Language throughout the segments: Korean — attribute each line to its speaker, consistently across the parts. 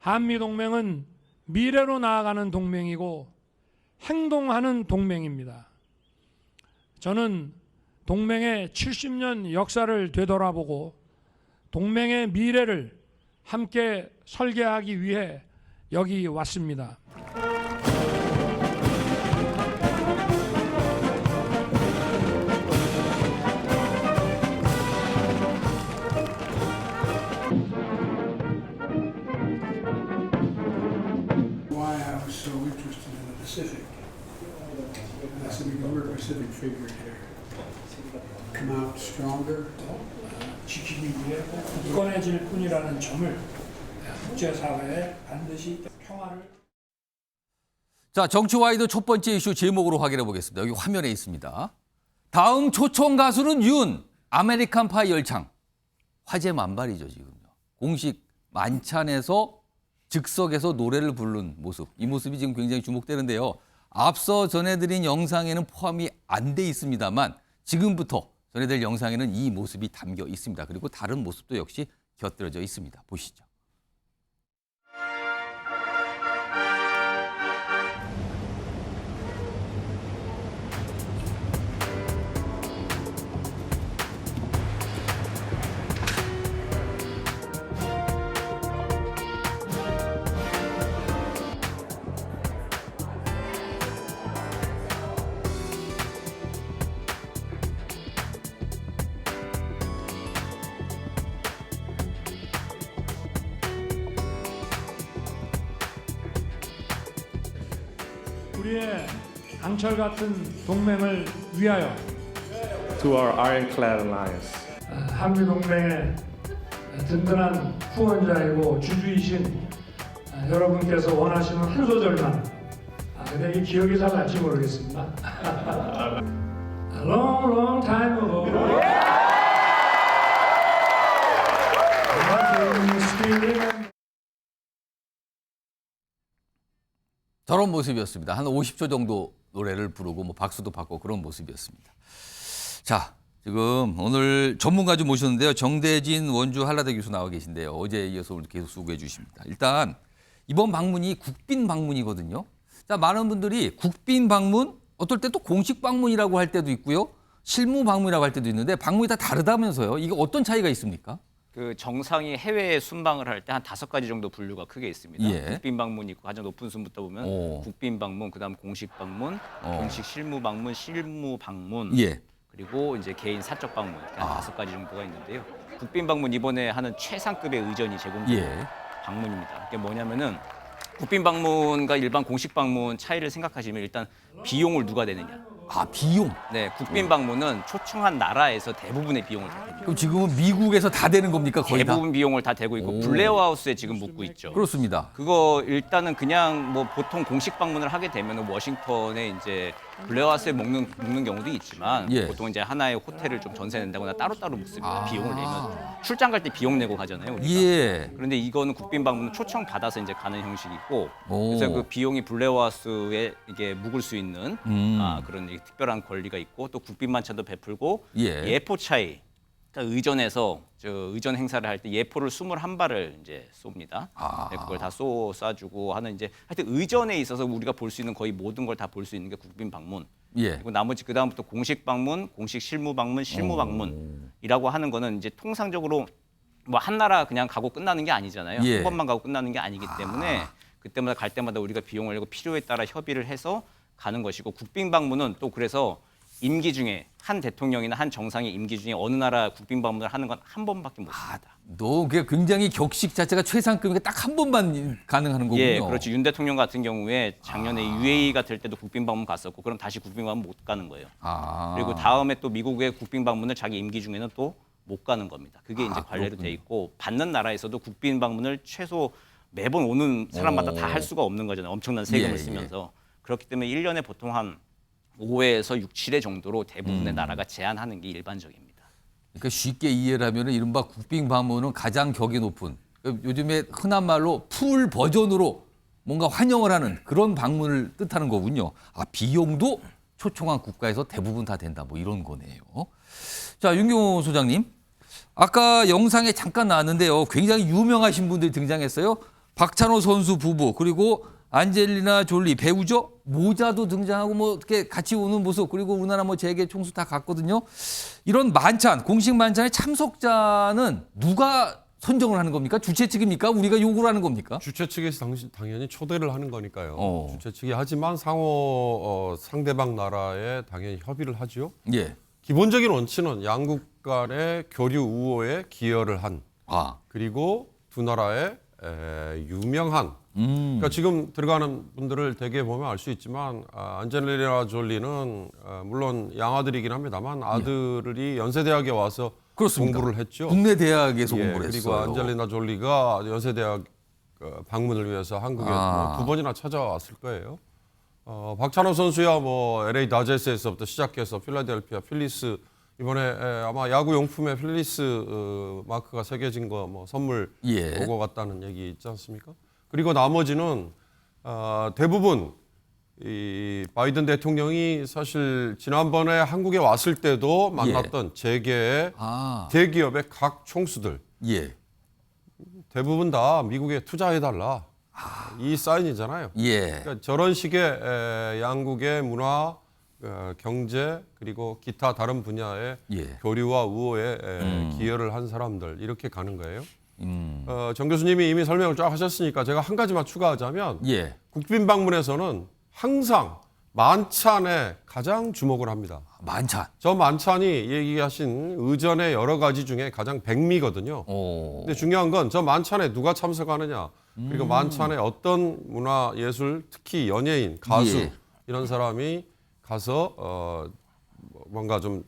Speaker 1: 한미동맹은 미래로 나아가는 동맹이고 행동하는 동맹입니다. 저는 동맹의 70년 역사를 되돌아보고 동맹의 미래를 함께 설계하기 위해 여기 왔습니다.
Speaker 2: Why I was so interested in the Pacific. I said, we're a Pacific figure here. Come out stronger.
Speaker 1: 지키기 위해 굳건해질 뿐이라는 점을 국제사회에 반드시 평화를.
Speaker 3: 자, 정치와이드 첫 번째 이슈 제목으로 확인해 보겠습니다. 여기 화면에 있습니다. 다음 초청 가수는 윤, 아메리칸 파이 열창. 화제 만발이죠, 지금요. 공식 만찬에서 즉석에서 노래를 부르는 모습. 이 모습이 지금 굉장히 주목되는데요. 앞서 전해드린 영상에는 포함이 안 돼 있습니다만 지금부터 전해드릴 영상에는 이 모습이 담겨 있습니다. 그리고 다른 모습도 역시 곁들여져 있습니다. 보시죠.
Speaker 1: 우리의 강철 같은 동맹을 위하여
Speaker 4: to our ironclad alliance.
Speaker 1: 한미 동맹의 든든한 후원자이고 주주이신 여러분께서 원하시는 한 소절만. 근데 이 기억이 잘 날지 모르겠습니다. A long, long time ago.
Speaker 3: 저런 모습이었습니다. 한 50초 정도 노래를 부르고 뭐 박수도 받고 그런 모습이었습니다. 자, 지금 오늘 전문가 좀 모셨는데요. 정대진 원주 한라대 교수 나와 계신데요. 어제에 이어서 오늘 계속 수고해 주십니다. 일단 이번 방문이 국빈 방문이거든요. 자, 많은 분들이 국빈 방문, 어떨 때 또 공식 방문이라고 할 때도 있고요. 실무 방문이라고 할 때도 있는데 방문이 다 다르다면서요. 이게 어떤 차이가 있습니까?
Speaker 5: 그 정상이 해외에 순방을 할 때 한 5가지 정도 분류가 크게 있습니다.
Speaker 3: 예.
Speaker 5: 국빈 방문이 있고 가장 높은 순부터 보면 국빈 방문, 그다음 공식 방문, 공식 실무 방문, 실무 방문,
Speaker 3: 예.
Speaker 5: 그리고 이제 개인 사적 방문 이렇게 한 5가지 정도가 있는데요. 국빈 방문 이번에 하는 최상급의 의전이 제공되는
Speaker 3: 예.
Speaker 5: 방문입니다. 이게 뭐냐면은 국빈 방문과 일반 공식 방문 차이를 생각하시면 일단 비용을 누가 내느냐.
Speaker 3: 아, 비용.
Speaker 5: 네, 국빈 방문은 초청한 나라에서 대부분의 비용을 다 대죠.
Speaker 3: 그럼 지금은 미국에서 다 되는 겁니까? 거의 다?
Speaker 5: 대부분 비용을 다 대고 있고 블레어 하우스에 지금 묵고 있죠.
Speaker 3: 그렇습니다.
Speaker 5: 그거 일단은 그냥 뭐 보통 공식 방문을 하게 되면 워싱턴에 이제 블레어 하우스에 묵는 경우도 있지만
Speaker 3: 예.
Speaker 5: 보통 이제 하나의 호텔을 좀 전세 낸다거나 따로따로 묵습니다. 비용을 내면 출장 갈 때 비용 내고 가잖아요. 우리가.
Speaker 3: 예.
Speaker 5: 그런데 이거는 국빈 방문 초청 받아서 이제 가는 형식이고
Speaker 3: 오.
Speaker 5: 그래서 그 비용이 블레어 하우스에 이게 묵을 수 있는 그런 특별한 권리가 있고 또 국빈 만찬도 베풀고
Speaker 3: 예.
Speaker 5: 예포 차이. 그러니까 의전에서 의전 행사를 할 때 예포를 21발을 이제 쏩니다. 네, 그걸 다 쏴주고 하는 이제 하여튼 의전에 있어서 우리가 볼 수 있는 거의 모든 걸 다 볼 수 있는 게 국빈 방문.
Speaker 3: 예.
Speaker 5: 그리고 나머지 그 다음부터 공식 방문, 공식 실무 방문, 실무 방문이라고 하는 거는 이제 통상적으로 뭐 한 나라 그냥 가고 끝나는 게 아니잖아요.
Speaker 3: 예.
Speaker 5: 한 번만 가고 끝나는 게 아니기 때문에 그때마다 갈 때마다 우리가 비용을 내고 필요에 따라 협의를 해서 가는 것이고 국빈 방문은 또 그래서 임기 중에 한 대통령이나 한 정상의 임기 중에 어느 나라 국빈 방문을 하는 건 한 번밖에 못 합니다.
Speaker 3: 너 그게 굉장히 격식 자체가 최상급이니까 딱 한 번만 가능하는 거군요.
Speaker 5: 예, 그렇죠. 윤 대통령 같은 경우에 작년에 UAE가 될 때도 국빈 방문 갔었고 그럼 다시 국빈 방문 못 가는 거예요. 그리고 다음에 또 미국의 국빈 방문을 자기 임기 중에는 또 못 가는 겁니다. 그게 이제 관례로 돼 있고 받는 나라에서도 국빈 방문을 최소 매번 오는 사람마다 다 할 수가 없는 거잖아요. 엄청난 세금을 쓰면서. 그렇기 때문에 1년에 보통 한 5회에서 6, 7회 정도로 대부분의 나라가 제한하는 게 일반적입니다.
Speaker 3: 그러니까 쉽게 이해를 하면 이른바 국빈 방문은 가장 격이 높은 요즘에 흔한 말로 풀 버전으로 뭔가 환영을 하는 그런 방문을 뜻하는 거군요. 아, 비용도 초청한 국가에서 대부분 다 된다 뭐 이런 거네요. 자, 윤경호 소장님. 아까 영상에 잠깐 나왔는데요. 굉장히 유명하신 분들이 등장했어요. 박찬호 선수 부부 그리고 안젤리나 졸리 배우죠. 모자도 등장하고 뭐 이렇게 같이 오는 모습 그리고 우리나라 뭐 재계 총수 다 갔거든요. 이런 만찬 공식 만찬의 참석자는 누가 선정을 하는 겁니까? 주최 측입니까? 우리가 요구를 하는 겁니까?
Speaker 6: 주최 측에서 당연히 초대를 하는 거니까요.
Speaker 3: 어.
Speaker 6: 주최 측이 하지만 상대방 나라에 당연히 협의를 하죠.
Speaker 3: 예.
Speaker 6: 기본적인 원칙은 양국 간의 교류 우호에 기여를 한
Speaker 3: 아.
Speaker 6: 그리고 두 나라의 유명한 그러니까 지금 들어가는 분들을 대개 보면 알 수 있지만 안젤리나 졸리는 물론 양아들이긴 합니다만 아들이 연세대학에 와서
Speaker 3: 그렇습니다.
Speaker 6: 공부를 했죠.
Speaker 3: 국내 대학에서
Speaker 6: 예,
Speaker 3: 공부를
Speaker 6: 그리고
Speaker 3: 했어요.
Speaker 6: 안젤리나 졸리가 연세대학 방문을 위해서 한국에
Speaker 3: 아.
Speaker 6: 두 번이나 찾아왔을 거예요. 박찬호 선수야 뭐 LA 다저스에서부터 시작해서 필라델피아, 필리스 이번에 아마 야구 용품에 필리스 마크가 새겨진 거 뭐 선물
Speaker 3: 예.
Speaker 6: 오고 갔다는 얘기 있지 않습니까? 그리고 나머지는 대부분 이 바이든 대통령이 사실 지난번에 한국에 왔을 때도 만났던 재계의
Speaker 3: 아.
Speaker 6: 대기업의 각 총수들
Speaker 3: 예.
Speaker 6: 대부분 다 미국에 투자해달라 이 사인이잖아요.
Speaker 3: 예.
Speaker 6: 그러니까 저런 식의 양국의 문화, 경제 그리고 기타 다른 분야의
Speaker 3: 예.
Speaker 6: 교류와 우호에 기여를 한 사람들 이렇게 가는 거예요. 정 교수님이 이미 설명을 쫙 하셨으니까 제가 한 가지만 추가하자면
Speaker 3: 예.
Speaker 6: 국빈 방문에서는 항상 만찬에 가장 주목을 합니다.
Speaker 3: 만찬.
Speaker 6: 저 만찬이 얘기하신 의전의 여러 가지 중에 가장 백미거든요.
Speaker 3: 오.
Speaker 6: 근데 중요한 건 저 만찬에 누가 참석하느냐 그리고 만찬에 어떤 문화 예술 특히 연예인 가수
Speaker 3: 예.
Speaker 6: 이런 사람이 가서 뭔가 좀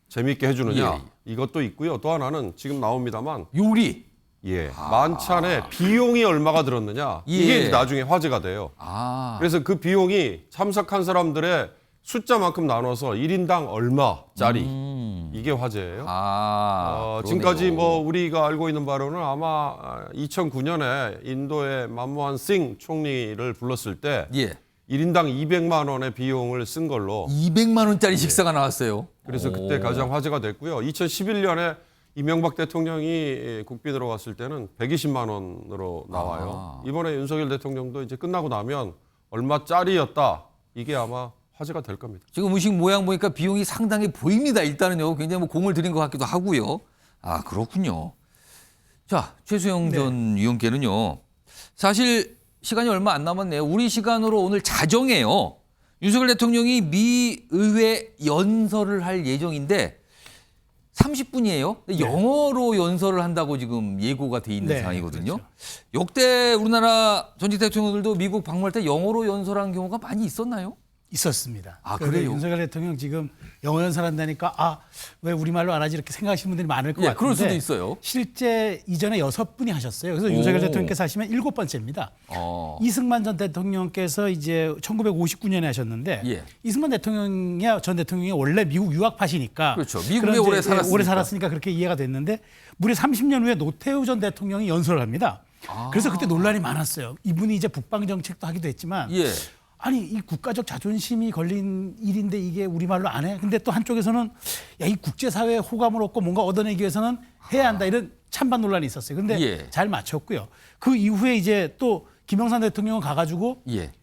Speaker 6: 재미있게 해주느냐
Speaker 3: 예.
Speaker 6: 이것도 있고요. 또 하나는 지금 나옵니다만
Speaker 3: 요리.
Speaker 6: 만찬에 비용이 얼마가 들었느냐 이게
Speaker 3: 예.
Speaker 6: 이제 나중에 화제가 돼요.
Speaker 3: 아.
Speaker 6: 그래서 그 비용이 참석한 사람들의 숫자만큼 나눠서 1인당 얼마짜리 이게 화제예요.
Speaker 3: 아.
Speaker 6: 지금까지
Speaker 3: 그러네요.
Speaker 6: 뭐 우리가 알고 있는 바로는 아마 2009년에 인도의 만모한 싱 총리를 불렀을 때
Speaker 3: 예.
Speaker 6: 1인당 200만 원의 비용을 쓴 걸로
Speaker 3: 200만 원짜리 식사가 나왔어요.
Speaker 6: 그래서 그때 가장 화제가 됐고요. 2011년에 이명박 대통령이 국빈으로 왔을 때는 120만 원으로 나와요. 이번에 윤석열 대통령도 이제 끝나고 나면 얼마짜리였다. 이게 아마 화제가 될 겁니다.
Speaker 3: 지금 음식 모양 보니까 비용이 상당히 보입니다. 일단은요. 굉장히 뭐 공을 들인 것 같기도 하고요. 아, 그렇군요. 자, 최수영 전 위원께는요. 사실 시간이 얼마 안 남았네요. 우리 시간으로 오늘 자정에요. 윤석열 대통령이 미 의회 연설을 할 예정인데 30분이에요. 영어로 연설을 한다고 지금 예고가 돼 있는
Speaker 2: 네,
Speaker 3: 상황이거든요.
Speaker 2: 그렇죠.
Speaker 3: 역대 우리나라 전직 대통령들도 미국 방문할 때 영어로 연설한 경우가 많이 있었나요?
Speaker 2: 있었습니다.
Speaker 3: 아,
Speaker 2: 그러니까
Speaker 3: 그래요?
Speaker 2: 윤석열 대통령 지금 영어 연설한다니까 왜 우리말로 안 하지 이렇게 생각하시는 분들이 많을 것
Speaker 3: 예,
Speaker 2: 같은데
Speaker 3: 그럴 수도 있어요.
Speaker 2: 실제 이전에 6분이 하셨어요. 그래서
Speaker 3: 오.
Speaker 2: 윤석열 대통령께서 하시면 7번째입니다. 이승만 전 대통령께서 이제 1959년에 하셨는데
Speaker 3: 예.
Speaker 2: 이승만 전 대통령이 원래 미국 유학파시니까
Speaker 3: 그렇죠. 미국에
Speaker 2: 그런
Speaker 3: 오래
Speaker 2: 이제
Speaker 3: 살았으니까.
Speaker 2: 오래 살았으니까 그렇게 이해가 됐는데 무려 30년 후에 노태우 전 대통령이 연설을 합니다. 그래서 그때 논란이 많았어요. 이분이 이제 북방 정책도 하기도 했지만
Speaker 3: 예.
Speaker 2: 아니 이 국가적 자존심이 걸린 일인데 이게 우리말로 안 해? 근데 또 한쪽에서는 야, 이 국제사회에 호감을 얻고 뭔가 얻어내기 위해서는 해야 한다 이런 찬반 논란이 있었어요. 근데
Speaker 3: 예.
Speaker 2: 잘 맞췄고요. 그 이후에 이제 또 김영삼 대통령은 가가지고
Speaker 3: 예.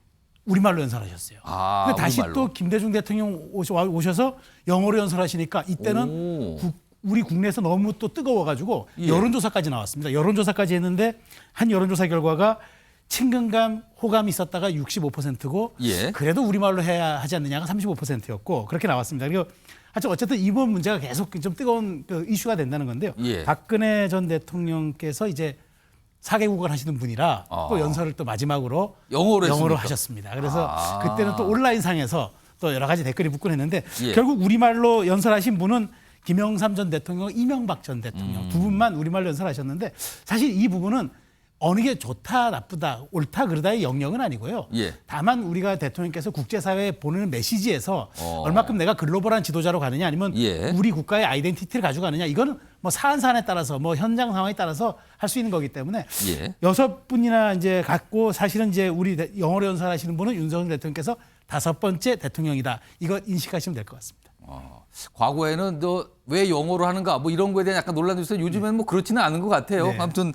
Speaker 2: 우리말로 연설하셨어요.
Speaker 3: 아,
Speaker 2: 근데 다시
Speaker 3: 우리말로.
Speaker 2: 또 김대중 대통령 오셔서 영어로 연설하시니까 이때는
Speaker 3: 오.
Speaker 2: 우리 국내에서 너무 또 뜨거워가지고
Speaker 3: 예.
Speaker 2: 여론조사까지 나왔습니다. 여론조사까지 했는데 한 여론조사 결과가 친근감, 호감이 있었다가 65%고
Speaker 3: 예.
Speaker 2: 그래도 우리말로 해야 하지 않느냐가 35%였고 그렇게 나왔습니다. 그리고 하여튼 어쨌든 이번 문제가 계속 좀 뜨거운 그 이슈가 된다는 건데요.
Speaker 3: 예.
Speaker 2: 박근혜 전 대통령께서 이제 4개국을 하시는 분이라 또 연설을 또 마지막으로
Speaker 3: 영어로 했습니까?
Speaker 2: 하셨습니다. 그래서 그때는 또 온라인상에서 또 여러 가지 댓글이 붙곤 했는데
Speaker 3: 예.
Speaker 2: 결국 우리말로 연설하신 분은 김영삼 전 대통령, 이명박 전 대통령 두 분만 우리말로 연설하셨는데 사실 이 부분은 어느 게 좋다 나쁘다 옳다 그르다의 영역은 아니고요.
Speaker 3: 예.
Speaker 2: 다만 우리가 대통령께서 국제사회에 보내는 메시지에서 얼마큼 내가 글로벌한 지도자로 가느냐 아니면
Speaker 3: 예.
Speaker 2: 우리 국가의 아이덴티티를 가지고 가느냐 이거는 뭐 사안에 따라서 뭐 현장 상황에 따라서 할 수 있는 거기 때문에
Speaker 3: 예.
Speaker 2: 6분이나 이제 갖고 사실은 이제 우리 영어로 연설하시는 분은 윤석열 대통령께서 5번째 대통령이다. 이거 인식하시면 될 것 같습니다.
Speaker 3: 과거에는 너 왜 영어로 하는가 뭐 이런 거에 대한 약간 논란도 있어요. 요즘에는 뭐 그렇지는 않은 것 같아요.
Speaker 2: 네.
Speaker 3: 아무튼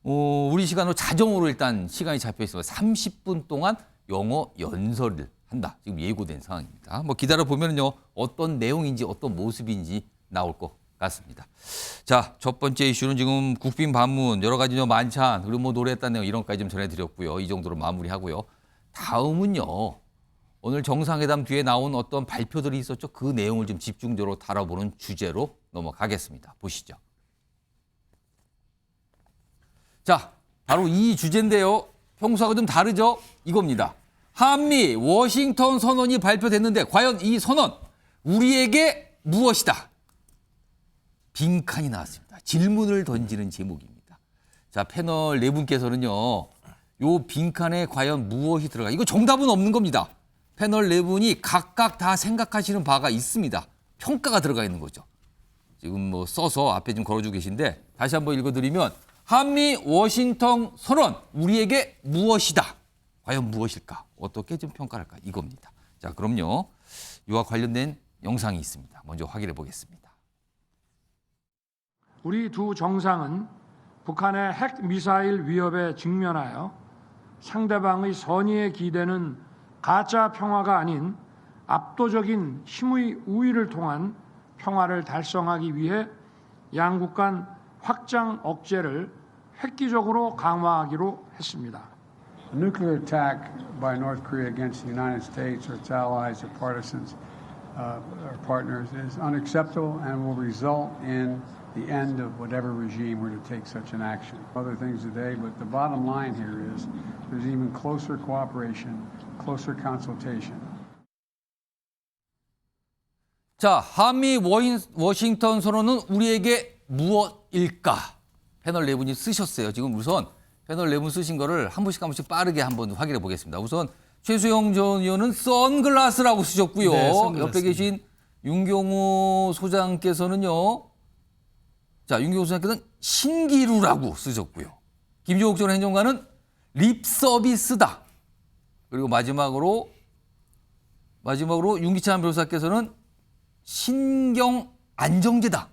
Speaker 3: 우리 시간으로 자정으로 일단 시간이 잡혀 있습니다. 30분 동안 영어 연설을 한다. 지금 예고된 상황입니다. 뭐 기다려 보면요 어떤 내용인지 어떤 모습인지 나올 것 같습니다. 자, 첫 번째 이슈는 지금 국빈 방문 여러 가지 만찬 그리고 뭐 노래했다는 내용 이런 것까지 좀 전해드렸고요. 이 정도로 마무리하고요. 다음은요. 오늘 정상회담 뒤에 나온 어떤 발표들이 있었죠. 그 내용을 좀 집중적으로 다뤄보는 주제로 넘어가겠습니다. 보시죠. 자, 바로 이 주제인데요. 평소하고 좀 다르죠? 이겁니다. 한미 워싱턴 선언이 발표됐는데 과연 이 선언 우리에게 무엇이다? 빈칸이 나왔습니다. 질문을 던지는 제목입니다. 자, 패널 네 분께서는요. 요 빈칸에 과연 무엇이 들어가? 이거 정답은 없는 겁니다. 패널 네 분이 각각 다 생각하시는 바가 있습니다. 평가가 들어가 있는 거죠. 지금 뭐 써서 앞에 좀 걸어주고 계신데 다시 한번 읽어드리면 한미 워싱턴 선언 우리에게 무엇이다? 과연 무엇일까? 어떻게 좀 평가를 할까? 이겁니다. 자, 그럼요. 이와 관련된 영상이 있습니다. 먼저 확인해 보겠습니다.
Speaker 1: 우리 두 정상은 북한의 핵 미사일 위협에 직면하여 상대방의 선의에 기대는 가짜 평화가 아닌 압도적인 힘의 우위를 통한 평화를 달성하기 위해 양국 간 확장 억제를 획기적으로 강화하기로 했습니다.
Speaker 7: A nuclear attack by North Korea against the United States or its allies or partisans or partners is unacceptable and will result in the end of whatever regime were to take such an action. Other things today, but the bottom line here is there's even closer cooperation, closer consultation.
Speaker 3: 자, 한미 워싱턴 선언은 우리에게 무엇일까? 패널 네 분이 쓰셨어요. 지금 우선 패널 네 분 쓰신 거를 한 분씩 빠르게 한번 확인해 보겠습니다. 우선 최수영 전 의원은 선글라스라고 쓰셨고요.
Speaker 2: 네, 선글라스.
Speaker 3: 옆에 계신 윤경호 소장께서는요. 자, 윤경호 소장께서는 신기루라고 쓰셨고요. 김종욱 전 행정관은 립 서비스다. 그리고 마지막으로 윤기찬 변호사께서는 신경 안정제다.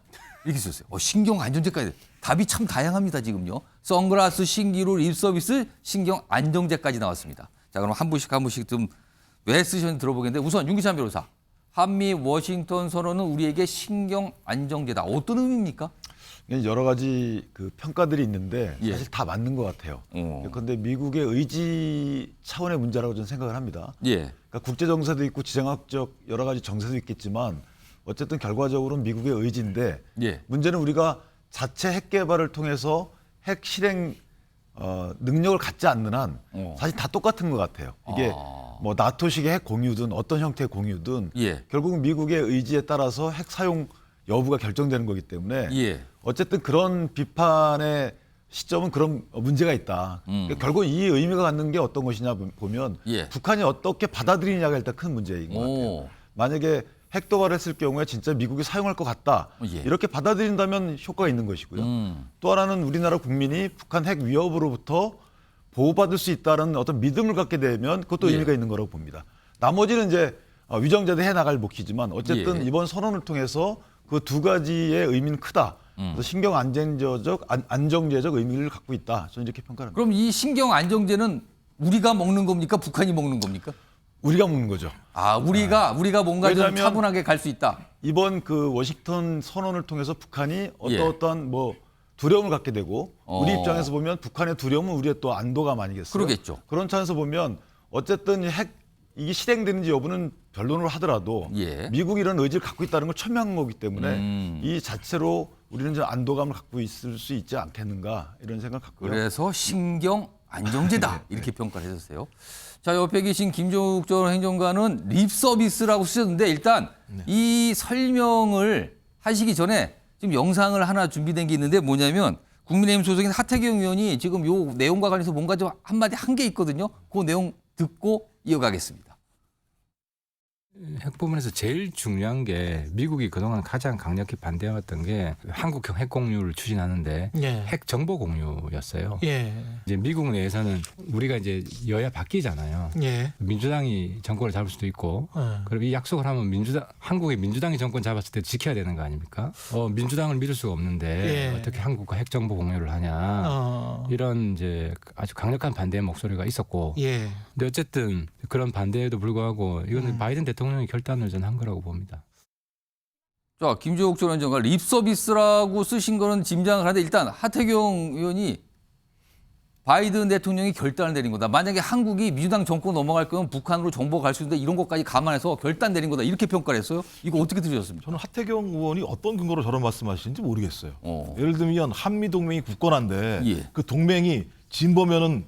Speaker 3: 이렇게 쓰셨어요. 신경 안정제까지. 답이 참 다양합니다, 지금요. 선글라스, 신기루, 립서비스, 신경 안정제까지 나왔습니다. 자, 그럼 한 분씩 좀 왜 쓰셨는지 들어보겠는데 우선 윤기찬 변호사. 한미 워싱턴 선언은 우리에게 신경 안정제다. 어떤 의미입니까?
Speaker 8: 여러 가지 그 평가들이 있는데
Speaker 3: 예.
Speaker 8: 사실 다 맞는 것 같아요. 그런데 미국의 의지 차원의 문제라고 저는 생각을 합니다.
Speaker 3: 예.
Speaker 8: 그러니까 국제 정세도 있고 지정학적 여러 가지 정세도 있겠지만 어쨌든 결과적으로는 미국의 의지인데
Speaker 3: 예.
Speaker 8: 문제는 우리가 자체 핵 개발을 통해서 핵 실행 능력을 갖지 않는 한 사실 다 똑같은 것 같아요. 이게 뭐 나토식의 핵 공유든 어떤 형태의 공유든
Speaker 3: 예.
Speaker 8: 결국은 미국의 의지에 따라서 핵 사용 여부가 결정되는 거기 때문에
Speaker 3: 예.
Speaker 8: 어쨌든 그런 비판의 시점은 그런 문제가 있다. 그러니까 결국 이 의미가 갖는 게 어떤 것이냐 보면
Speaker 3: 예.
Speaker 8: 북한이 어떻게 받아들이냐가 일단 큰 문제인 것 같아요. 만약에 핵 도발을 했을 경우에 진짜 미국이 사용할 것 같다.
Speaker 3: 예.
Speaker 8: 이렇게 받아들인다면 효과가 있는 것이고요. 또 하나는 우리나라 국민이 북한 핵 위협으로부터 보호받을 수 있다는 어떤 믿음을 갖게 되면 그것도
Speaker 3: 예.
Speaker 8: 의미가 있는 거라고 봅니다. 나머지는 이제 위정제도 해나갈 목표지만 어쨌든
Speaker 3: 예.
Speaker 8: 이번 선언을 통해서 그 두 가지의 의미는 크다. 그래서 신경 안정제적 의미를 갖고 있다. 저는 이렇게 평가합니다.
Speaker 3: 그럼 이 신경 안정제는 우리가 먹는 겁니까? 북한이 먹는 겁니까?
Speaker 8: 우리가 먹는 거죠.
Speaker 3: 우리가 뭔가 좀
Speaker 8: 왜냐하면
Speaker 3: 차분하게 갈 수 있다.
Speaker 8: 이번 그 워싱턴 선언을 통해서 북한이
Speaker 3: 예.
Speaker 8: 어떤 뭐 두려움을 갖게 되고 우리 입장에서 보면 북한의 두려움은 우리의 또 안도감 아니겠어요?
Speaker 3: 그러겠죠.
Speaker 8: 그런 차원에서 보면 어쨌든 이게 실행되는지 여부는 변론을 하더라도
Speaker 3: 예.
Speaker 8: 미국이 이런 의지를 갖고 있다는 걸 천명한 거기 때문에 이 자체로 우리는 좀 안도감을 갖고 있을 수 있지 않겠는가 이런 생각을 갖고요.
Speaker 3: 그래서 신경 안정제다 이렇게 평가를 해주세요. 자, 옆에 계신 김종욱 전 행정관은 립 서비스라고 쓰셨는데 일단 이 설명을 하시기 전에 지금 영상을 하나 준비된 게 있는데 뭐냐면 국민의힘 소속인 하태경 의원이 지금 요 내용과 관련해서 뭔가 좀 한마디 한 게 있거든요. 그 내용 듣고 이어가겠습니다.
Speaker 9: 핵 부분에서 제일 중요한 게 미국이 그동안 가장 강력히 반대해왔던 게 한국형 핵 공유를 추진하는데
Speaker 2: 예.
Speaker 9: 핵 정보 공유였어요.
Speaker 2: 예.
Speaker 9: 이제 미국 내에서는 우리가 이제 여야 바뀌잖아요.
Speaker 2: 예.
Speaker 9: 민주당이 정권을 잡을 수도 있고, 그리고 이 약속을 하면 한국의 민주당이 정권 잡았을 때 지켜야 되는 거 아닙니까? 민주당을 믿을 수가 없는데
Speaker 2: 예.
Speaker 9: 어떻게 한국과 핵 정보 공유를 하냐. 이런 이제 아주 강력한 반대의 목소리가 있었고,
Speaker 2: 예.
Speaker 9: 근데 어쨌든 그런 반대에도 불구하고 이거는 바이든 대통령이 결단을 저는 한 거라고 봅니다.
Speaker 3: 자, 김종욱 전 장관 립 서비스라고 쓰신 거는 짐작을 하는데 일단 하태경 의원이 바이든 대통령이 결단을 내린 거다. 만약에 한국이 민주당 정권 넘어갈 거면 북한으로 정보가 갈 수 있는데 이런 것까지 감안해서 결단 내린 거다. 이렇게 평가를 했어요. 이거 어떻게 들으셨습니까?
Speaker 8: 저는 하태경 의원이 어떤 근거로 저런 말씀하시는지 모르겠어요. 예를 들면 한미 동맹이 굳건한데
Speaker 3: 예.
Speaker 8: 그 동맹이 진보면은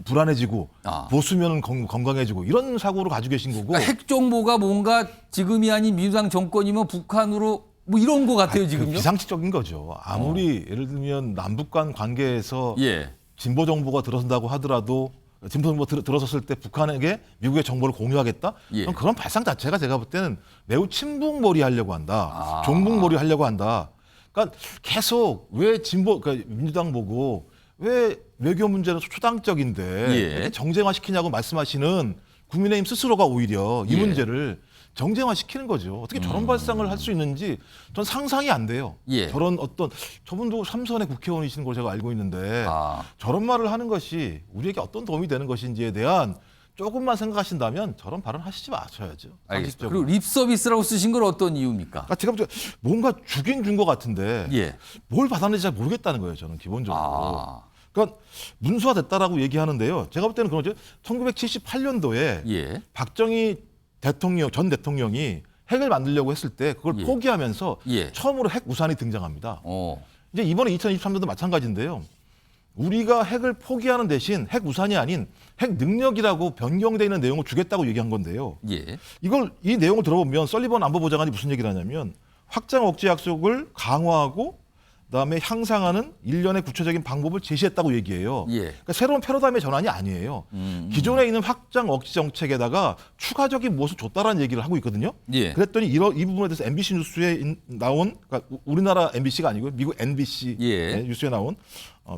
Speaker 8: 불안해지고 보수면은 건강해지고 이런 사고로 가지고 계신 거고.
Speaker 3: 그러니까 핵 정보가 뭔가 지금이 아닌 민주당 정권이면 북한으로 뭐 이런 거 같아요, 지금요?
Speaker 8: 비상식적인 거죠. 아무리 예를 들면 남북 간 관계에서
Speaker 3: 예.
Speaker 8: 진보 정보가 들어선다고 하더라도 진보 정보 들어섰을 때 북한에게 미국의 정보를 공유하겠다?
Speaker 3: 예.
Speaker 8: 그런 발상 자체가 제가 볼 때는 매우 친북몰이 하려고 한다. 종북몰이 하려고 한다. 그러니까 계속 왜 그러니까 민주당 보고 왜 외교 문제는 초당적인데 이렇게 정쟁화시키냐고 말씀하시는 국민의힘 스스로가 오히려 이 문제를 정쟁화시키는 거죠. 어떻게 저런 발상을 할 수 있는지 전 상상이 안 돼요. 저런 저분도 삼선의 국회의원이시는 걸 제가 알고 있는데 저런 말을 하는 것이 우리에게 어떤 도움이 되는 것인지에 대한 조금만 생각하신다면 저런 발언 하시지 마셔야죠.
Speaker 3: 알겠습니다. 그리고 립 서비스라고 쓰신 건 어떤 이유입니까?
Speaker 8: 제가 볼 때 뭔가 주긴 준 것 같은데 뭘 받았는지 잘 모르겠다는 거예요. 저는 기본적으로. 그러니까 문서화됐다라고 얘기하는데요. 제가 볼 때는 그런 거죠. 1978년도에 박정희 전 대통령이 핵을 만들려고 했을 때 그걸 포기하면서 처음으로 핵 우산이 등장합니다. 이제 이번에 2023년도 마찬가지인데요. 우리가 핵을 포기하는 대신 핵 우산이 아닌 핵 능력이라고 변경되어 있는 내용을 주겠다고 얘기한 건데요. 이 내용을 들어보면 설리번 안보보좌관이 무슨 얘기를 하냐면 확장 억제 약속을 강화하고 그다음에 향상하는 일련의 구체적인 방법을 제시했다고 얘기해요. 그러니까 새로운 패러다임의 전환이 아니에요. 기존에 있는 확장 억제 정책에다가 추가적인 무엇을 줬다라는 얘기를 하고 있거든요. 그랬더니 이 부분에 대해서 MBC 뉴스에 나온, 그러니까 우리나라 MBC가 아니고 미국 NBC 뉴스에 나온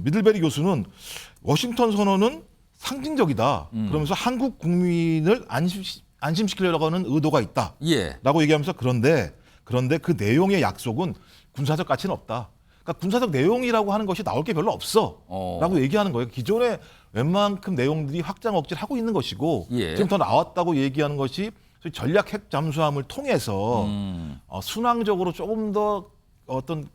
Speaker 8: 미들베리 교수는 워싱턴 선언은 상징적이다. 그러면서 한국 국민을 안심시키려고 하는 의도가 있다라고 얘기하면서 그런데 그 내용의 약속은 군사적 가치는 없다. 그러니까 군사적 내용이라고 하는 것이 나올 게 별로 없어라고 얘기하는 거예요. 기존에 웬만큼 내용들이 확장 억제를 하고 있는 것이고 지금 더 나왔다고 얘기하는 것이 전략 핵 잠수함을 통해서 순항적으로 조금 더 어떤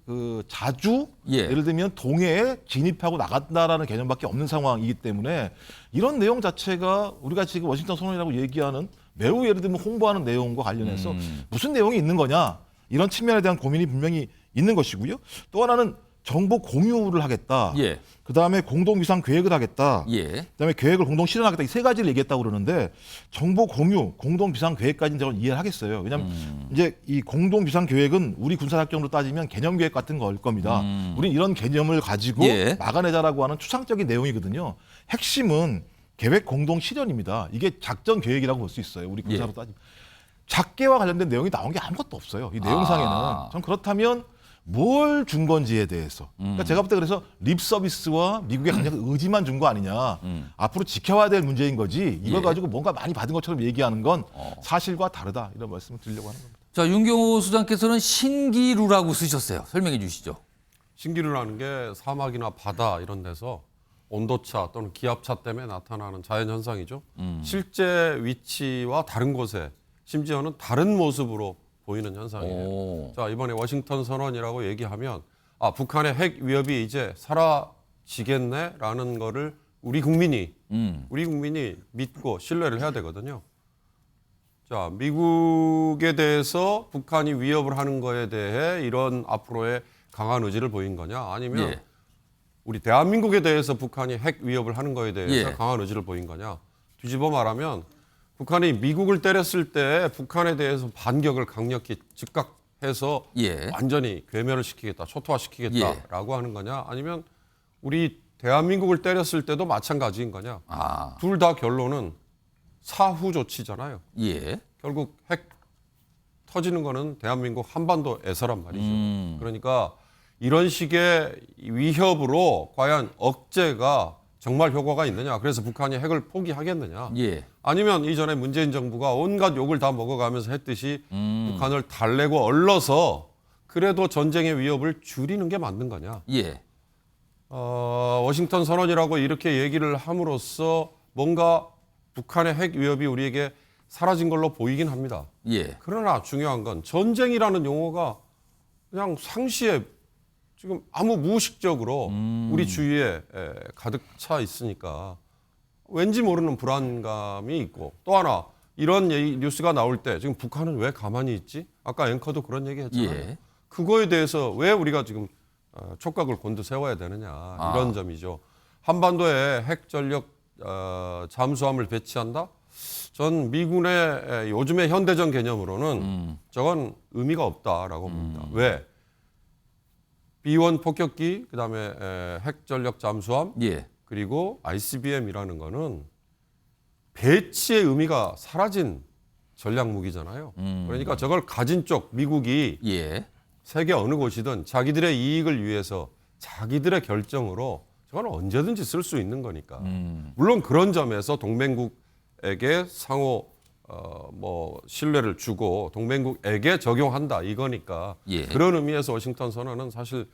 Speaker 8: 자주 예를 들면 동해에 진입하고 나간다라는 개념밖에 없는 상황이기 때문에 이런 내용 자체가 우리가 지금 워싱턴 선언이라고 얘기하는 매우 예를 들면 홍보하는 내용과 관련해서 무슨 내용이 있는 거냐 이런 측면에 대한 고민이 분명히 있는 것이고요. 또 하나는 정보 공유를 하겠다. 그다음에 공동 비상 계획을 하겠다. 그다음에 계획을 공동 실현하겠다. 이 세 가지를 얘기했다고 그러는데 정보 공유, 공동 비상 계획까지는 제가 이해를 하겠어요. 왜냐하면 이제 이 공동 비상 계획은 우리 군사작전으로 따지면 개념 계획 같은 거일 겁니다. 우린 이런 개념을 가지고 막아내자라고 하는 추상적인 내용이거든요. 핵심은 계획 공동 실현입니다. 이게 작전 계획이라고 볼 수 있어요. 우리 군사로 따지면. 작계와 관련된 내용이 나온 게 아무것도 없어요. 이 내용상에는. 전 그렇다면 뭘 준 건지에 대해서. 그러니까 제가 볼 때 그래서 립 서비스와 미국의 강력한 의지만 준 거 아니냐. 앞으로 지켜와야 될 문제인 거지. 이걸 가지고 뭔가 많이 받은 것처럼 얘기하는 건 사실과 다르다. 이런 말씀을 드리려고 하는 겁니다.
Speaker 3: 자, 윤경호 수장께서는 신기루라고 쓰셨어요. 설명해 주시죠.
Speaker 6: 신기루라는 게 사막이나 바다 이런 데서 온도차 또는 기압차 때문에 나타나는 자연현상이죠. 실제 위치와 다른 곳에 심지어는 다른 모습으로 보이는 현상이에요. 자, 이번에 워싱턴 선언이라고 얘기하면 북한의 핵 위협이 이제 사라지겠네라는 거를 우리 국민이 믿고 신뢰를 해야 되거든요. 자, 미국에 대해서 북한이 위협을 하는 거에 대해 이런 앞으로의 강한 의지를 보인 거냐 아니면 우리 대한민국에 대해서 북한이 핵 위협을 하는 거에 대해서 강한 의지를 보인 거냐. 뒤집어 말하면 북한이 미국을 때렸을 때 북한에 대해서 반격을 강력히 즉각해서 완전히 괴멸을 시키겠다, 초토화시키겠다라고 하는 거냐 아니면 우리 대한민국을 때렸을 때도 마찬가지인 거냐. 둘 다 결론은 사후 조치잖아요. 결국 핵 터지는 거는 대한민국 한반도에서란 말이죠. 그러니까 이런 식의 위협으로 과연 억제가 정말 효과가 있느냐. 그래서 북한이 핵을 포기하겠느냐. 아니면 이전에 문재인 정부가 온갖 욕을 다 먹어가면서 했듯이 북한을 달래고 얼러서 그래도 전쟁의 위협을 줄이는 게 맞는 거냐. 워싱턴 선언이라고 이렇게 얘기를 함으로써 뭔가 북한의 핵 위협이 우리에게 사라진 걸로 보이긴 합니다.
Speaker 3: 예.
Speaker 6: 그러나 중요한 건 전쟁이라는 용어가 그냥 상시에 지금 아무 무의식적으로 우리 주위에 가득 차 있으니까 왠지 모르는 불안감이 있고, 또 하나 이런 뉴스가 나올 때 지금 북한은 왜 가만히 있지? 아까 앵커도 그런 얘기 했잖아요.
Speaker 3: 예.
Speaker 6: 그거에 대해서 왜 우리가 지금 촉각을 곤두세워야 되느냐, 이런 점이죠. 한반도에 핵 전력 잠수함을 배치한다? 전 미군의 요즘의 현대전 개념으로는 저건 의미가 없다라고 봅니다. 왜? B-1 폭격기, 그다음에 핵 전력 잠수함,
Speaker 3: 예.
Speaker 6: 그리고 ICBM이라는 거는 배치의 의미가 사라진 전략 무기잖아요. 그러니까 저걸 가진 쪽 미국이
Speaker 3: 예.
Speaker 6: 세계 어느 곳이든 자기들의 이익을 위해서 자기들의 결정으로 저건 언제든지 쓸 수 있는 거니까. 물론 그런 점에서 동맹국에게 상호 신뢰를 주고 동맹국에게 적용한다 이거니까.
Speaker 3: 예.
Speaker 6: 그런 의미에서 워싱턴 선언은 사실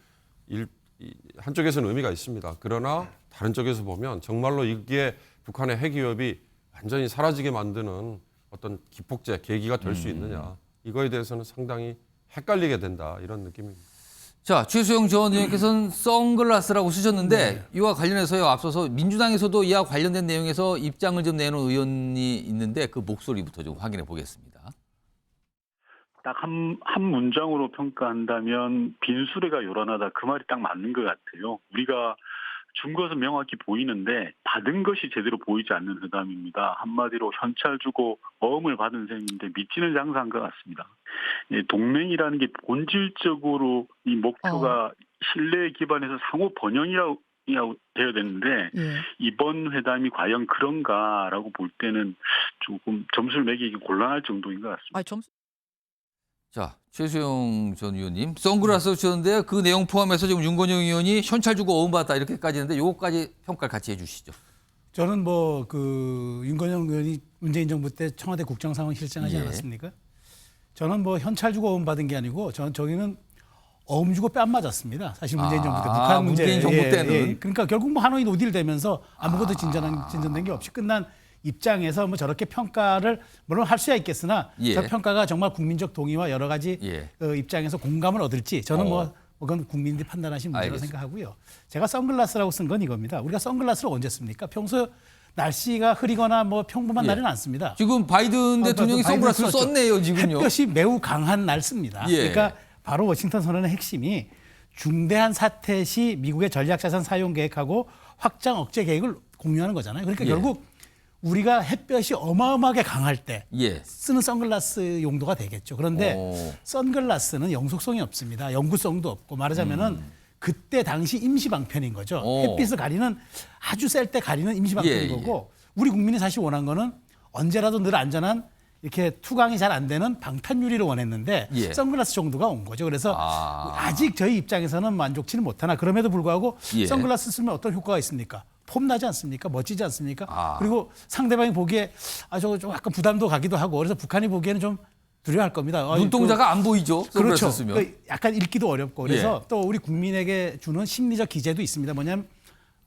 Speaker 6: 한쪽에서는 의미가 있습니다. 그러나 다른 쪽에서 보면 정말로 이게 북한의 핵 위협이 완전히 사라지게 만드는 어떤 기폭제, 계기가 될 수 있느냐. 이거에 대해서는 상당히 헷갈리게 된다, 이런 느낌입니다.
Speaker 3: 자, 최수영 전 의원께서는 선글라스라고 쓰셨는데 이와 관련해서요, 앞서서 민주당에서도 이와 관련된 내용에서 입장을 좀 내놓은 의원이 있는데 그 목소리부터 좀 확인해 보겠습니다.
Speaker 10: 딱 한 문장으로 평가한다면 빈수레가 요란하다, 그 말이 딱 맞는 것 같아요. 우리가 준 것은 명확히 보이는데 받은 것이 제대로 보이지 않는 회담입니다. 한마디로 현찰 주고 어음을 받은 셈인데 믿지는 장사한 것 같습니다. 동맹이라는 게 본질적으로 이 목표가 신뢰에 기반해서 상호 번영이라고 되어야 되는데 이번 회담이 과연 그런가라고 볼 때는 조금 점수를 매기기 곤란할 정도인 것 같습니다.
Speaker 3: 자, 최수영 전 의원님, 선글라스 쓰셨는데 그 내용 포함해서 지금 윤건영 의원이 현찰 주고 어음받았다 이렇게까지 했는데 요거까지 평가를 같이 해주시죠.
Speaker 2: 저는 윤건영 의원이 문재인 정부 때 청와대 국정상황실장 하지 않았습니까? 저는 현찰 주고 어음 받은 게 아니고 저기는 어음 주고 뺨 맞았습니다. 사실 문재인 정부 때 북한 문제.
Speaker 3: 문재인 정부 때는.
Speaker 2: 그러니까 결국 하노이 노딜 되면서 아무것도 진전된 게 없이 끝난 입장에서 저렇게 평가를 물론 할 수야 있겠으나 저 평가가 정말 국민적 동의와 여러 가지 입장에서 공감을 얻을지 저는 그건 국민들이 판단하신 문제라고 생각하고요. 제가 선글라스라고 쓴 건 이겁니다. 우리가 선글라스를 언제 씁니까? 평소 날씨가 흐리거나 평범한 날은 안 씁니다.
Speaker 3: 지금 바이든 대통령이 선글라스를 썼네요, 지금요.
Speaker 2: 햇볕이 매우 강한 날 씁니다. 그러니까 바로 워싱턴 선언의 핵심이 중대한 사태 시 미국의 전략자산 사용 계획하고 확장 억제 계획을 공유하는 거잖아요. 그러니까 결국 우리가 햇볕이 어마어마하게 강할 때 쓰는 선글라스 용도가 되겠죠. 그런데 선글라스는 영속성이 없습니다. 연구성도 없고 말하자면은 그때 당시 임시방편인 거죠. 햇빛을 가리는 아주 셀 때 가리는 임시방편인 거고 우리 국민이 사실 원한 거는 언제라도 늘 안전한 이렇게 투광이 잘 안 되는 방탄유리를 원했는데 선글라스 정도가 온 거죠. 그래서 아직 저희 입장에서는 만족치는 못하나 그럼에도 불구하고 선글라스 쓰면 어떤 효과가 있습니까? 폼나지 않습니까? 멋지지 않습니까? 그리고 상대방이 보기에 저거 좀 약간 부담도 가기도 하고 그래서 북한이 보기에는 좀 두려워할 겁니다.
Speaker 3: 눈동자가 안 보이죠.
Speaker 2: 그렇죠.
Speaker 3: 쓰면.
Speaker 2: 약간 읽기도 어렵고 그래서 또 우리 국민에게 주는 심리적 기제도 있습니다. 뭐냐면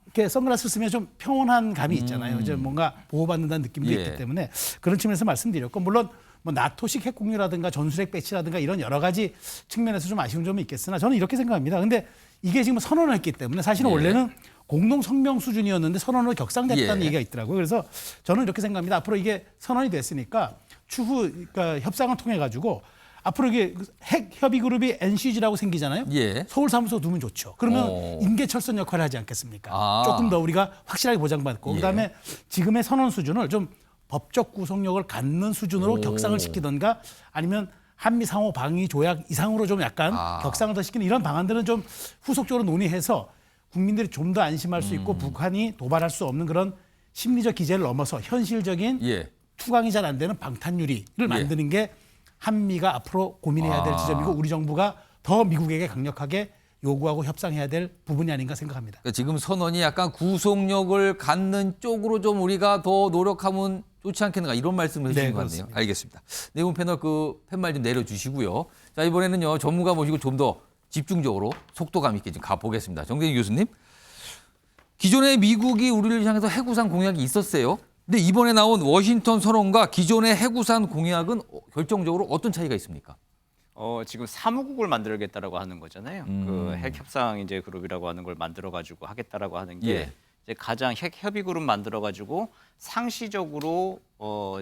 Speaker 2: 이렇게 선글라스 쓰면 좀 평온한 감이 있잖아요. 이제 뭔가 보호받는다는 느낌도 있기 때문에 그런 측면에서 말씀드렸고 물론 나토식 핵공유라든가 전술핵 배치라든가 이런 여러 가지 측면에서 좀 아쉬운 점이 있겠으나 저는 이렇게 생각합니다. 근데 이게 지금 선언을 했기 때문에 사실은 원래는 공동 성명 수준이었는데 선언으로 격상됐다는 얘기가 있더라고요. 그래서 저는 이렇게 생각합니다. 앞으로 이게 선언이 됐으니까 추후 그러니까 협상을 통해 가지고 앞으로 이게 핵 협의 그룹이 NCG라고 생기잖아요. 서울 사무소 두면 좋죠. 그러면 임계철선 역할을 하지 않겠습니까? 조금 더 우리가 확실하게 보장받고 그다음에 지금의 선언 수준을 좀 법적 구속력을 갖는 수준으로 격상을 시키던가 아니면 한미 상호 방위 조약 이상으로 좀 약간 격상을 더 시키는 이런 방안들은 좀 후속적으로 논의해서 국민들이 좀 더 안심할 수 있고 북한이 도발할 수 없는 그런 심리적 기제를 넘어서 현실적인 투광이 잘 안 되는 방탄유리를 만드는 게 한미가 앞으로 고민해야 될 지점이고 우리 정부가 더 미국에게 강력하게 요구하고 협상해야 될 부분이 아닌가 생각합니다.
Speaker 3: 그러니까 지금 선언이 약간 구속력을 갖는 쪽으로 좀 우리가 더 노력하면 좋지 않겠는가 이런 말씀을 해주신 것 같네요. 알겠습니다. 네 분 패널 팻말 좀 내려주시고요. 자 이번에는요 전문가 모시고 좀 더 집중적으로 속도감 있게 좀 가보겠습니다. 정대진 교수님. 기존에 미국이 우리를 향해서 핵우산 공약이 있었어요. 근데 이번에 나온 워싱턴 선언과 기존의 핵우산 공약은 결정적으로 어떤 차이가 있습니까?
Speaker 5: 지금 사무국을 만들겠다라고 하는 거잖아요. 그 핵협상 이제 그룹이라고 하는 걸 만들어 가지고 하겠다라고 하는 게
Speaker 3: 예.
Speaker 5: 이제 가장 핵 협의 그룹 만들어 가지고 상시적으로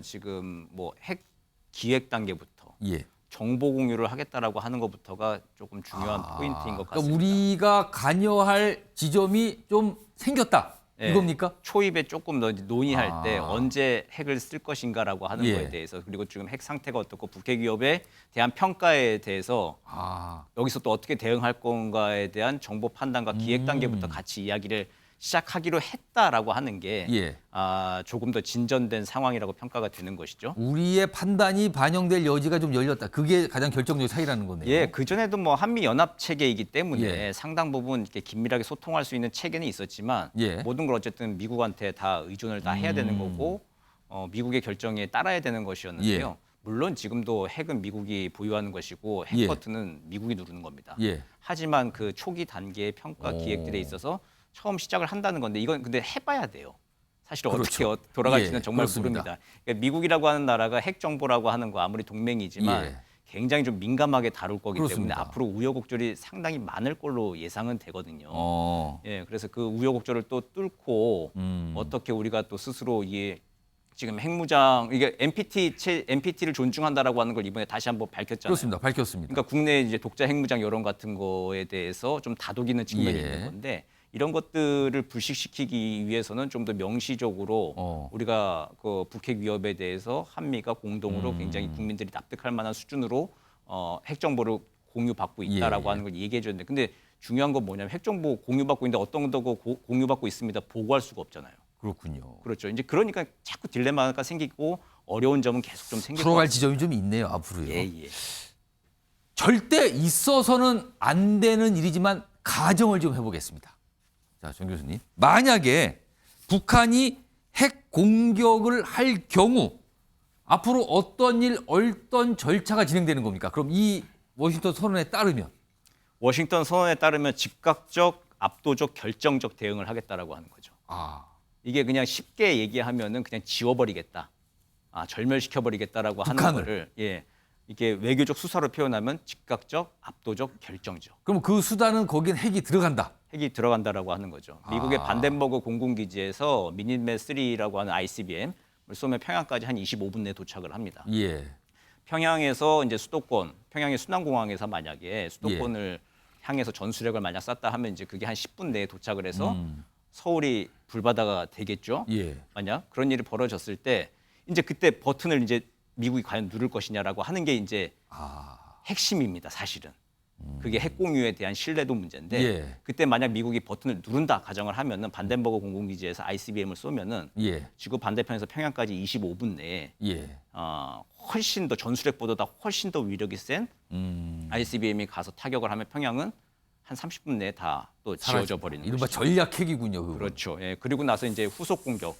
Speaker 5: 지금 뭐 핵 기획 단계부터
Speaker 3: 예.
Speaker 5: 정보 공유를 하겠다라고 하는 것부터가 조금 중요한 포인트인 것 같습니다.
Speaker 3: 그러니까 우리가 관여할 지점이 좀 생겼다.
Speaker 5: 예,
Speaker 3: 이겁니까?
Speaker 5: 초입에 조금 더 논의할 때 언제 핵을 쓸 것인가라고 하는
Speaker 3: 예.
Speaker 5: 거에 대해서 그리고 지금 핵 상태가 어떻고 북핵 위협에 대한 평가에 대해서 여기서 또 어떻게 대응할 건가에 대한 정보 판단과 기획 단계부터 같이 이야기를 시작하기로 했다라고 하는 게
Speaker 3: 예.
Speaker 5: 조금 더 진전된 상황이라고 평가가 되는 것이죠.
Speaker 3: 우리의 판단이 반영될 여지가 좀 열렸다. 그게 가장 결정적인 차이라는 거네요.
Speaker 5: 예, 그 전에도 뭐 한미 연합 체계이기 때문에
Speaker 3: 예.
Speaker 5: 상당 부분 이렇게 긴밀하게 소통할 수 있는 체계는 있었지만
Speaker 3: 예.
Speaker 5: 모든 걸 어쨌든 미국한테 다 의존을 다 해야 되는 거고 미국의 결정에 따라야 되는 것이었는데요.
Speaker 3: 예.
Speaker 5: 물론 지금도 핵은 미국이 보유하는 것이고 핵
Speaker 3: 예.
Speaker 5: 버튼은 미국이 누르는 겁니다.
Speaker 3: 예.
Speaker 5: 하지만 그 초기 단계의 평가 기획들에 있어서 처음 시작을 한다는 건데 이건 근데 해봐야 돼요. 사실
Speaker 3: 그렇죠.
Speaker 5: 어떻게 돌아갈지는
Speaker 3: 예,
Speaker 5: 정말
Speaker 3: 그렇습니다.
Speaker 5: 모릅니다. 그러니까 미국이라고 하는 나라가 핵 정보라고 하는 거 아무리 동맹이지만
Speaker 3: 예.
Speaker 5: 굉장히 좀 민감하게 다룰 거기
Speaker 3: 그렇습니다.
Speaker 5: 때문에 앞으로 우여곡절이 상당히 많을 걸로 예상은 되거든요. 예, 그래서 그 우여곡절을 또 뚫고 어떻게 우리가 또 스스로 이게 지금 핵무장 이게 NPT를 존중한다라고 하는 걸 이번에 다시 한번 밝혔잖아요.
Speaker 3: 그렇습니다. 밝혔습니다.
Speaker 5: 그러니까 국내 이제 독자 핵무장 여론 같은 거에 대해서 좀 다독이는 측면이
Speaker 3: 예.
Speaker 5: 있는 건데 이런 것들을 불식시키기 위해서는 좀 더 명시적으로 우리가 그 북핵 위협에 대해서 한미가 공동으로 굉장히 국민들이 납득할 만한 수준으로 핵 정보를 공유받고 있다라고
Speaker 3: 예.
Speaker 5: 하는 걸 얘기해 줬는데 근데 중요한 건 뭐냐면 핵 정보 공유받고 있는데 어떤 거 공유받고 있습니다. 보고할 수가 없잖아요.
Speaker 3: 그렇군요.
Speaker 5: 그렇죠. 이제 그러니까 자꾸 딜레마가 생기고 어려운 점은 계속 좀 생길 것
Speaker 3: 풀어갈
Speaker 5: 같습니다.
Speaker 3: 지점이 좀 있네요. 앞으로요.
Speaker 5: 예, 예.
Speaker 3: 절대 있어서는 안 되는 일이지만 가정을 좀 해보겠습니다. 자, 정 교수님. 만약에 북한이 핵 공격을 할 경우 앞으로 어떤 일, 어떤 절차가 진행되는 겁니까? 그럼 이 워싱턴 선언에 따르면
Speaker 5: 워싱턴 선언에 따르면 즉각적, 압도적, 결정적 대응을 하겠다라고 하는 거죠. 이게 그냥 쉽게 얘기하면은 그냥 지워버리겠다, 절멸시켜버리겠다라고 하는
Speaker 3: 북한을.
Speaker 5: 거를 이게 외교적 수사로 표현하면 즉각적, 압도적, 결정적.
Speaker 3: 그럼 그 수단은 거긴 핵이 들어간다.
Speaker 5: 핵이 들어간다라고 하는 거죠. 미국의 반덴버그 공군기지에서 미니메 3라고 하는 ICBM을 쏘면 평양까지 한 25분 내에 도착을 합니다.
Speaker 3: 예.
Speaker 5: 평양에서 이제 수도권, 평양의 순안공항에서 만약에 수도권을 향해서 전술핵을 만약 쐈다 하면 이제 그게 한 10분 내에 도착을 해서 서울이 불바다가 되겠죠.
Speaker 3: 예.
Speaker 5: 만약 그런 일이 벌어졌을 때 이제 그때 버튼을 이제 미국이 과연 누를 것이냐라고 하는 게 이제 핵심입니다. 사실은. 그게 핵 공유에 대한 신뢰도 문제인데
Speaker 3: 예.
Speaker 5: 그때 만약 미국이 버튼을 누른다 가정을 하면은 반덴버그 공군기지에서 ICBM을 쏘면은
Speaker 3: 예.
Speaker 5: 지구 반대편에서 평양까지 25분 내에
Speaker 3: 예.
Speaker 5: 훨씬 더 전술핵보다 훨씬 더 위력이 센 ICBM이 가서 타격을 하면 평양은 한 30분 내에 다 또 지워져 버리는
Speaker 3: 이른바
Speaker 5: 것이죠.
Speaker 3: 전략핵이군요. 그거.
Speaker 5: 그렇죠. 예. 그리고 나서 이제 후속 공격.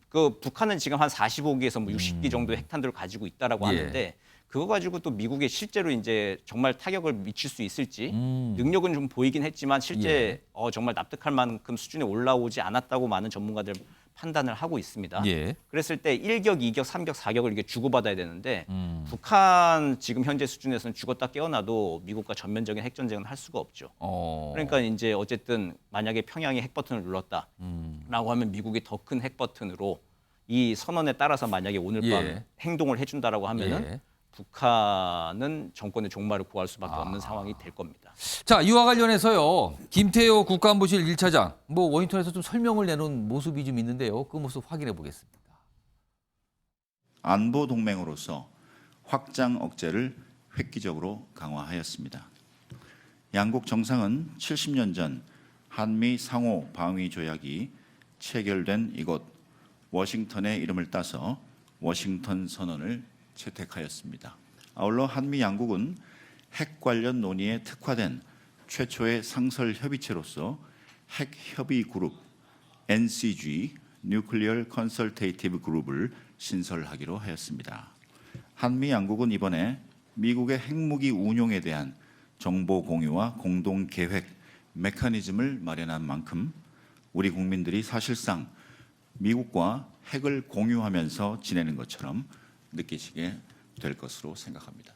Speaker 5: 그 북한은 지금 한 45기에서 뭐 60기 정도의 핵탄두를 가지고 있다라고
Speaker 3: 예.
Speaker 5: 하는데 그거 가지고 또 미국에 실제로 이제 정말 타격을 미칠 수 있을지 능력은 좀 보이긴 했지만 실제 정말 납득할 만큼 수준에 올라오지 않았다고 많은 전문가들 판단을 하고 있습니다.
Speaker 3: 예.
Speaker 5: 그랬을 때 1격, 2격, 3격, 4격을 이게 주고받아야 되는데 북한 지금 현재 수준에서는 죽었다 깨어나도 미국과 전면적인 핵전쟁은 할 수가 없죠. 그러니까 이제 어쨌든 만약에 평양이 핵 버튼을 눌렀다라고 하면 미국이 더 큰 핵 버튼으로 이 선언에 따라서 만약에 오늘 밤
Speaker 3: 예.
Speaker 5: 행동을 해준다라고 하면은
Speaker 3: 예.
Speaker 5: 북한은 정권의 종말을 구할 수밖에 없는 상황이 될 겁니다.
Speaker 3: 자, 이와 관련해서요. 김태호 국가안보실 1차장 뭐 워싱턴에서 좀 설명을 내놓은 모습이 좀 있는데요. 그 모습 확인해 보겠습니다.
Speaker 11: 안보 동맹으로서 확장 억제를 획기적으로 강화하였습니다. 양국 정상은 70년 전 한미 상호 방위 조약이 체결된 이곳 워싱턴의 이름을 따서 워싱턴 선언을 채택하였습니다. 아울러 한미 양국은 핵 관련 논의에 특화된 최초의 상설 협의체로서 핵 협의 그룹 NCG (Nuclear Consultative Group을) 신설하기로 하였습니다. 한미 양국은 이번에 미국의 핵무기 운용에 대한 정보 공유와 공동 계획 메커니즘을 마련한 만큼 우리 국민들이 사실상 미국과 핵을 공유하면서 지내는 것처럼 느끼시게 될 것으로 생각합니다.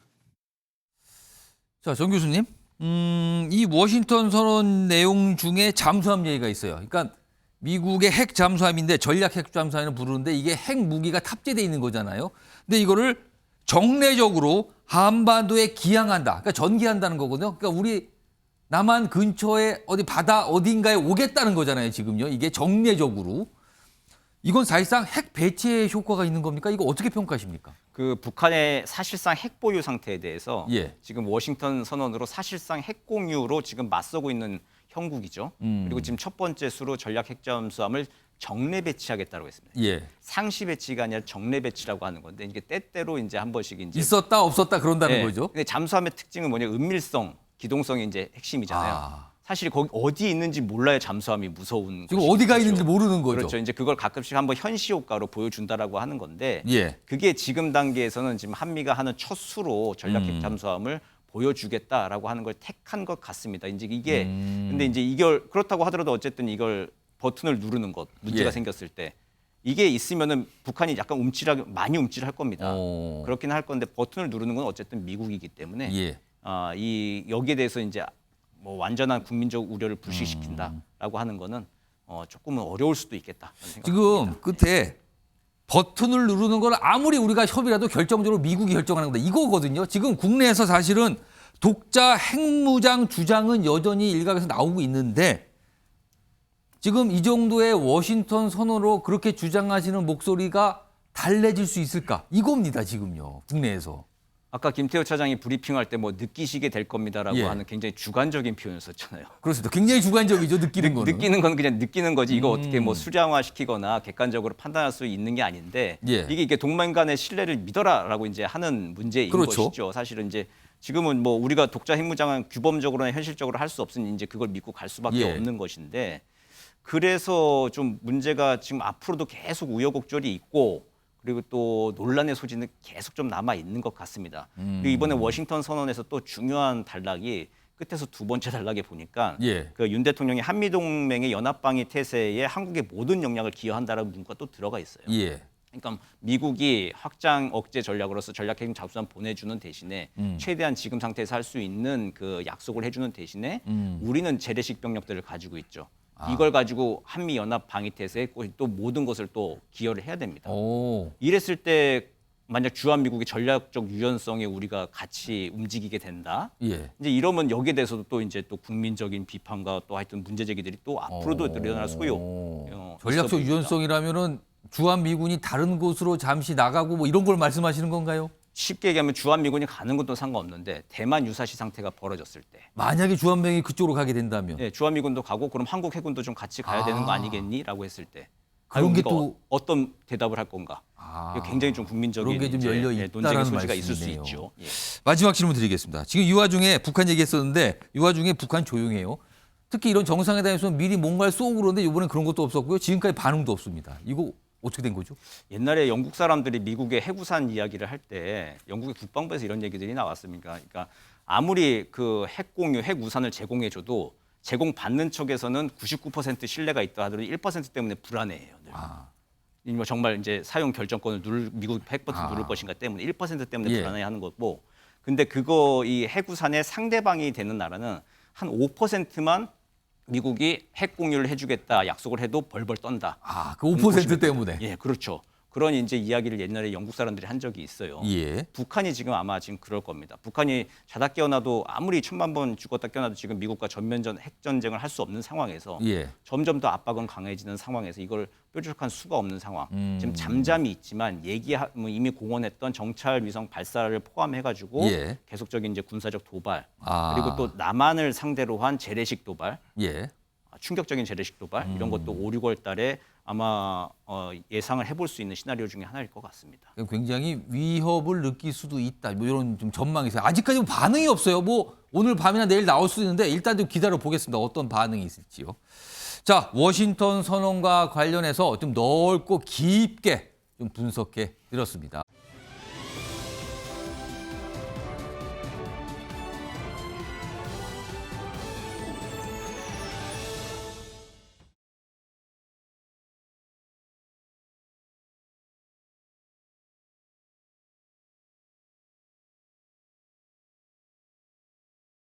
Speaker 3: 자, 정 교수님, 이 워싱턴 선언 내용 중에 잠수함 얘기가 있어요. 그러니까 미국의 핵 잠수함인데 전략 핵 잠수함을 부르는데 이게 핵 무기가 탑재돼 있는 거잖아요. 근데 이거를 정례적으로 한반도에 기항한다. 그러니까 전기한다는 거거든요. 그러니까 우리 남한 근처에 어디 바다 어딘가에 오겠다는 거잖아요. 지금요. 이게 정례적으로. 이건 사실상 핵 배치에 효과가 있는 겁니까? 이거 어떻게 평가하십니까?
Speaker 5: 그 북한의 사실상 핵 보유 상태에 대해서
Speaker 3: 예.
Speaker 5: 지금 워싱턴 선언으로 사실상 핵 공유로 지금 맞서고 있는 형국이죠. 그리고 지금 첫 번째 수로 전략 핵 잠수함을 정례 배치하겠다고 했습니다.
Speaker 3: 예.
Speaker 5: 상시 배치가 아니라 정례 배치라고 하는 건데 이게 때때로 이제 한 번씩 이제
Speaker 3: 있었다 없었다 그런다는
Speaker 5: 네.
Speaker 3: 거죠.
Speaker 5: 근데 잠수함의 특징은 뭐냐? 은밀성, 기동성이 이제 핵심이잖아요. 사실 거기 어디 있는지 몰라야 잠수함이 무서운
Speaker 3: 지금
Speaker 5: 것이죠.
Speaker 3: 어디가 있는지 모르는 거죠.
Speaker 5: 그렇죠. 이제 그걸 가끔씩 한번 현시 효과로 보여준다라고 하는 건데
Speaker 3: 예.
Speaker 5: 그게 지금 단계에서는 지금 한미가 하는 첫 수로 전략 핵 잠수함을 보여주겠다라고 하는 걸 택한 것 같습니다. 이제 이게 근데 이제 이걸 그렇다고 하더라도 어쨌든 이걸 버튼을 누르는 것 문제가
Speaker 3: 예.
Speaker 5: 생겼을 때 이게 있으면은 북한이 약간 많이 움찔할 겁니다. 그렇긴 할 건데 버튼을 누르는 건 어쨌든 미국이기 때문에
Speaker 3: 예.
Speaker 5: 이 여기에 대해서 이제 뭐 완전한 국민적 우려를 불식시킨다라고 하는 거는 조금은 어려울 수도 있겠다.
Speaker 3: 지금 끝에 버튼을 누르는 걸 아무리 우리가 협의라도 결정적으로 미국이 결정하는 건데 이거거든요. 지금 국내에서 사실은 독자 핵무장 주장은 여전히 일각에서 나오고 있는데 지금 이 정도의 워싱턴 선언으로 그렇게 주장하시는 목소리가 달래질 수 있을까? 이겁니다, 지금요. 국내에서.
Speaker 5: 아까 김태호 차장이 브리핑할 때 뭐 느끼시게 될 겁니다라고
Speaker 3: 예.
Speaker 5: 하는 굉장히 주관적인 표현을 썼잖아요.
Speaker 3: 그렇습니다. 굉장히 주관적이죠, 느끼는 거는.
Speaker 5: 느끼는 건 그냥 느끼는 거지. 이거 어떻게 뭐 수량화시키거나 객관적으로 판단할 수 있는 게 아닌데
Speaker 3: 예.
Speaker 5: 이게 동맹 간의 신뢰를 믿어라라고 이제 하는 문제인
Speaker 3: 그렇죠.
Speaker 5: 것이죠. 사실은 이제 지금은 뭐 우리가 독자 핵무장은 규범적으로나 현실적으로 할 수 없으니 이제 그걸 믿고 갈 수밖에
Speaker 3: 예.
Speaker 5: 없는 것인데 그래서 좀 문제가 지금 앞으로도 계속 우여곡절이 있고 그리고 또 논란의 소지는 계속 좀 남아 있는 것 같습니다. 그리고 이번에 워싱턴 선언에서 또 중요한 단락이 끝에서 두 번째 단락에 보니까
Speaker 3: 예.
Speaker 5: 그 윤 대통령이 한미 동맹의 연합방위 태세에 한국의 모든 역량을 기여한다라는 문구가 또 들어가 있어요.
Speaker 3: 예.
Speaker 5: 그러니까 미국이 확장 억제 전략으로서 전략 핵 잠수함 보내주는 대신에 최대한 지금 상태에서 할 수 있는 그 약속을 해주는 대신에 우리는 재래식 병력들을 가지고 있죠. 이걸 가지고 한미 연합 방위 태세에 또 모든 것을 또 기여를 해야 됩니다. 이랬을 때 만약 주한 미국의 전략적 유연성에 우리가 같이 움직이게 된다.
Speaker 3: 예.
Speaker 5: 이제 이러면 여기에 대해서도 또 이제 또 국민적인 비판과 또 하여튼 문제 제기들이 또 앞으로도 일어날 소요.
Speaker 3: 전략적 유연성이라면은 주한 미군이 다른 곳으로 잠시 나가고 뭐 이런 걸 말씀하시는 건가요?
Speaker 5: 쉽게 얘기하면 주한 미군이 가는 것도 상관없는데 대만 유사시 상태가 벌어졌을 때
Speaker 3: 만약에 주한미군이 그쪽으로 가게 된다면
Speaker 5: 네, 주한 미군도 가고 그럼 한국 해군도 좀 같이 가야 되는 거 아니겠니?라고 했을 때
Speaker 3: 그런 게
Speaker 5: 우리가
Speaker 3: 또
Speaker 5: 어떤 대답을 할 건가? 굉장히 좀 국민적인
Speaker 3: 그런 게 좀 열려
Speaker 5: 논쟁의
Speaker 3: 있다라는
Speaker 5: 소지가 있을 수
Speaker 3: 말씀이네요.
Speaker 5: 있죠. 예.
Speaker 3: 마지막 질문 드리겠습니다. 지금 이 와중에 북한 얘기했었는데 이 와중에 북한 조용해요. 특히 이런 정상회담에서 미리 뭔가를 쏘고 그러는데 이번엔 그런 것도 없었고요. 지금까지 반응도 없습니다. 이거 어떻게 된 거죠?
Speaker 5: 옛날에 영국 사람들이 미국의 해구산 이야기를 할 때 영국의 국방부에서 이런 얘기들이 나왔습니까? 그러니까 아무리 그 핵 공유, 핵 우산을 제공해줘도 제공받는 쪽에서는 99% 신뢰가 있다 하더라도 1% 때문에 불안해해요. 뭐 정말 이제 사용 결정권을 미국 핵 버튼 누를 것인가 때문에 1% 때문에
Speaker 3: 예.
Speaker 5: 불안해하는 거고. 근데 그거 이 핵우산의 상대방이 되는 나라는 한 5%만 미국이 핵 공유를 해주겠다 약속을 해도 벌벌 떤다.
Speaker 3: 그 5% 때문에.
Speaker 5: 예, 그렇죠. 그런 이제 이야기를 옛날에 영국 사람들이 한 적이 있어요.
Speaker 3: 예.
Speaker 5: 북한이 지금 아마 지금 그럴 겁니다. 북한이 자다 깨어나도 아무리 1000만 번 죽었다 깨어나도 지금 미국과 전면전 핵전쟁을 할 수 없는 상황에서
Speaker 3: 예.
Speaker 5: 점점 더 압박은 강해지는 상황에서 이걸 뾰족한 수가 없는 상황. 지금 잠잠이 있지만 뭐 이미 공언했던 정찰 위성 발사를 포함해가지고
Speaker 3: 예.
Speaker 5: 계속적인 이제 군사적 도발 그리고 또 남한을 상대로 한 재래식 도발,
Speaker 3: 예.
Speaker 5: 충격적인 재래식 도발 이런 것도 5, 6월 달에 아마 예상을 해볼 수 있는 시나리오 중에 하나일 것 같습니다.
Speaker 3: 굉장히 위협을 느낄 수도 있다. 뭐 이런 좀 전망이 있어요. 아직까지 반응이 없어요. 뭐 오늘 밤이나 내일 나올 수도 있는데 일단 좀 기다려 보겠습니다. 어떤 반응이 있을지요. 자, 워싱턴 선언과 관련해서 좀 넓고 깊게 좀 분석해 드렸습니다.